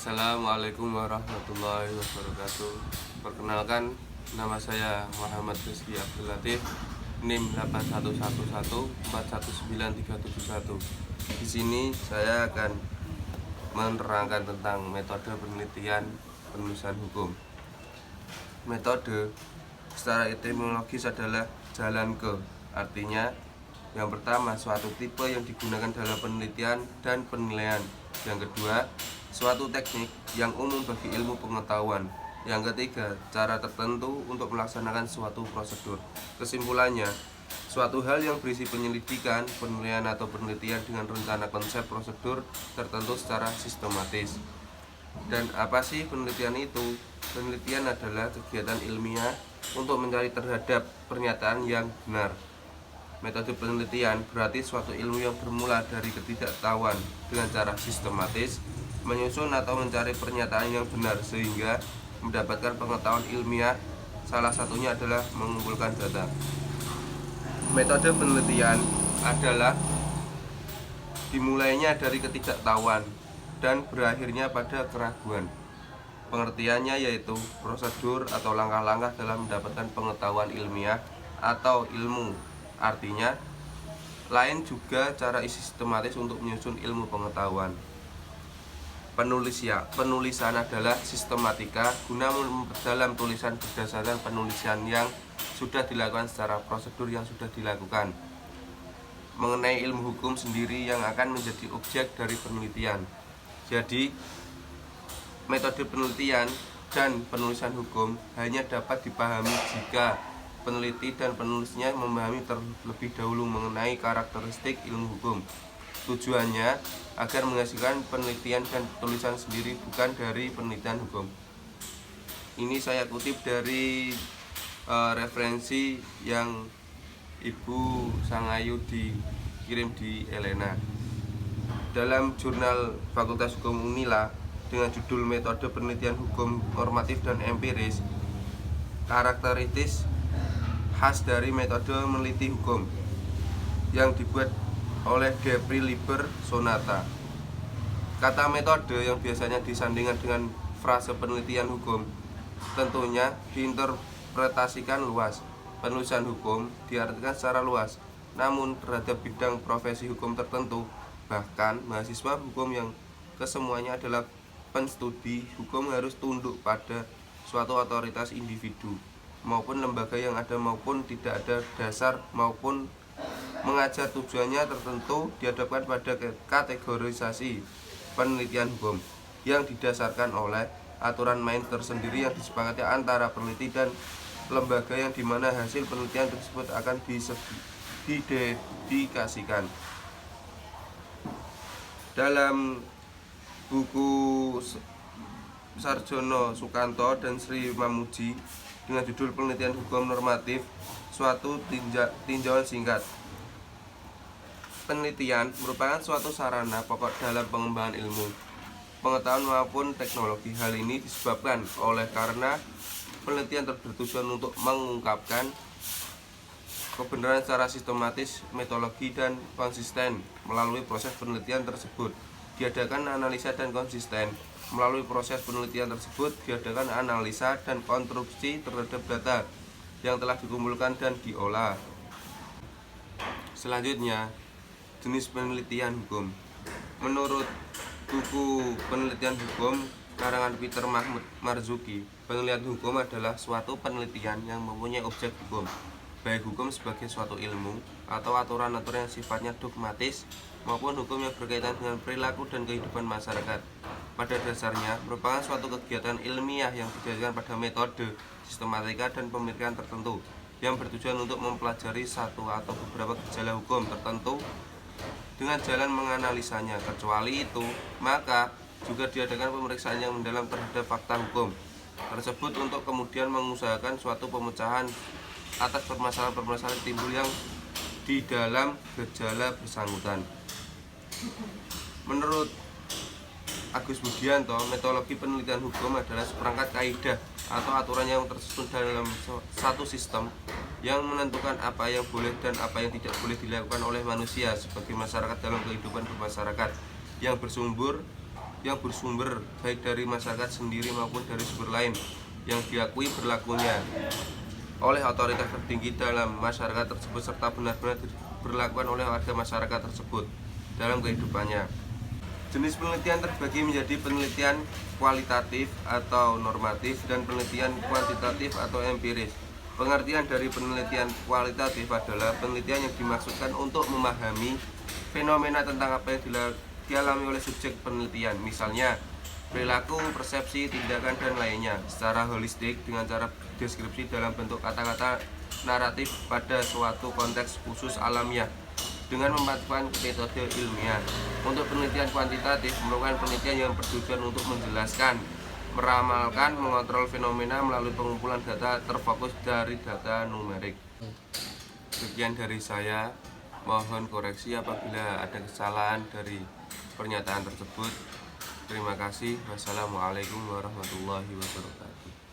Assalamualaikum warahmatullahi wabarakatuh. Perkenalkan, nama saya Muhammad Rizky Abdul Latif, NIM 811141931. Di sini saya akan menerangkan tentang metode penelitian penulisan hukum. Metode secara etimologis adalah jalan ke, artinya yang pertama, suatu tipe yang digunakan dalam penelitian dan penilaian. Yang kedua, suatu teknik yang umum bagi ilmu pengetahuan. Yang ketiga, cara tertentu untuk melaksanakan suatu prosedur. Kesimpulannya, suatu hal yang berisi penyelidikan, penilaian atau penelitian dengan rencana konsep prosedur tertentu secara sistematis. Dan apa sih penelitian itu? Penelitian adalah kegiatan ilmiah untuk mencari terhadap pernyataan yang benar. Metode penelitian berarti suatu ilmu yang bermula dari ketidaktahuan dengan cara sistematis, menyusun atau mencari pernyataan yang benar sehingga mendapatkan pengetahuan ilmiah. Salah satunya adalah mengumpulkan data. Metode penelitian adalah dimulainya dari ketidaktahuan dan berakhirnya pada keraguan. Pengertiannya yaitu prosedur atau langkah-langkah dalam mendapatkan pengetahuan ilmiah atau ilmu. Artinya, lain juga cara sistematis untuk menyusun ilmu pengetahuan. Penulisan adalah sistematika guna memperdalam tulisan berdasarkan penulisan yang sudah dilakukan secara prosedur yang sudah dilakukan. Mengenai ilmu hukum sendiri yang akan menjadi objek dari penelitian. Jadi, metode penelitian dan penulisan hukum hanya dapat dipahami jika peneliti dan penulisnya memahami terlebih dahulu mengenai karakteristik ilmu hukum. Tujuannya agar menghasilkan penelitian dan tulisan sendiri, bukan dari penelitian hukum. Ini saya kutip dari referensi yang Ibu Sangayu dikirim di Elena dalam jurnal Fakultas Hukum Unila dengan judul Metode Penelitian Hukum Normatif dan Empiris. Karakteristik khas dari metode meneliti hukum yang dibuat oleh Depri Liber Sonata. Kata metode yang biasanya disandingkan dengan frase penelitian hukum tentunya diinterpretasikan luas. Penulisan hukum diartikan secara luas, namun terhadap bidang profesi hukum tertentu. Bahkan mahasiswa hukum yang kesemuanya adalah penstudi hukum harus tunduk pada suatu otoritas individu maupun lembaga yang ada maupun tidak ada dasar maupun mengajar. Tujuannya tertentu dihadapkan pada kategorisasi penelitian hukum yang didasarkan oleh aturan main tersendiri yang disepakati antara peneliti dan lembaga yang dimana hasil penelitian tersebut akan didedikasikan. Dalam buku Sarjono Sukanto dan Sri Mamuji dengan judul Penelitian Hukum Normatif, suatu tinjauan singkat. Penelitian merupakan suatu sarana pokok dalam pengembangan ilmu, pengetahuan maupun teknologi. Hal ini disebabkan oleh karena penelitian bertujuan untuk mengungkapkan kebenaran secara sistematis, metodologi dan konsisten. Melalui proses penelitian tersebut diadakan analisa dan konsisten. Melalui proses penelitian tersebut diadakan analisa dan konstruksi terhadap data yang telah dikumpulkan dan diolah. Selanjutnya, jenis penelitian hukum. Menurut buku Penelitian Hukum karangan Peter Mahmud Marzuki, penelitian hukum adalah suatu penelitian yang mempunyai objek hukum, baik hukum sebagai suatu ilmu atau aturan-aturan yang sifatnya dogmatis maupun hukum yang berkaitan dengan perilaku dan kehidupan masyarakat. Pada dasarnya merupakan suatu kegiatan ilmiah yang didasarkan pada metode, sistematika dan pemikiran tertentu yang bertujuan untuk mempelajari satu atau beberapa gejala hukum tertentu dengan jalan menganalisanya. Kecuali itu, maka juga diadakan pemeriksaan yang mendalam terhadap fakta hukum tersebut untuk kemudian mengusahakan suatu pemecahan atas permasalahan-permasalahan timbul yang di dalam gejala bersangkutan. Menurut Agus Budianto, metodologi penelitian hukum adalah seperangkat kaidah atau aturan yang tersusun dalam satu sistem yang menentukan apa yang boleh dan apa yang tidak boleh dilakukan oleh manusia sebagai masyarakat dalam kehidupan bermasyarakat yang bersumber yang bersumber baik dari masyarakat sendiri maupun dari sumber lain yang diakui berlakunya oleh otoritas tertinggi dalam masyarakat tersebut serta benar-benar diberlakukan oleh warga masyarakat tersebut dalam kehidupannya. Jenis penelitian terbagi menjadi penelitian kualitatif atau normatif dan penelitian kuantitatif atau empiris. Pengertian dari penelitian kualitatif adalah penelitian yang dimaksudkan untuk memahami fenomena tentang apa yang dialami oleh subjek penelitian, misalnya perilaku, persepsi, tindakan, dan lainnya secara holistik dengan cara deskripsi dalam bentuk kata-kata naratif pada suatu konteks khusus alamiah dengan memanfaatkan metode ilmiah. Untuk penelitian kuantitatif merupakan penelitian yang bertujuan untuk menjelaskan, meramalkan, mengontrol fenomena melalui pengumpulan data terfokus dari data numerik. Sekian dari saya, mohon koreksi apabila ada kesalahan dari pernyataan tersebut. Terima kasih. Wassalamualaikum warahmatullahi wabarakatuh.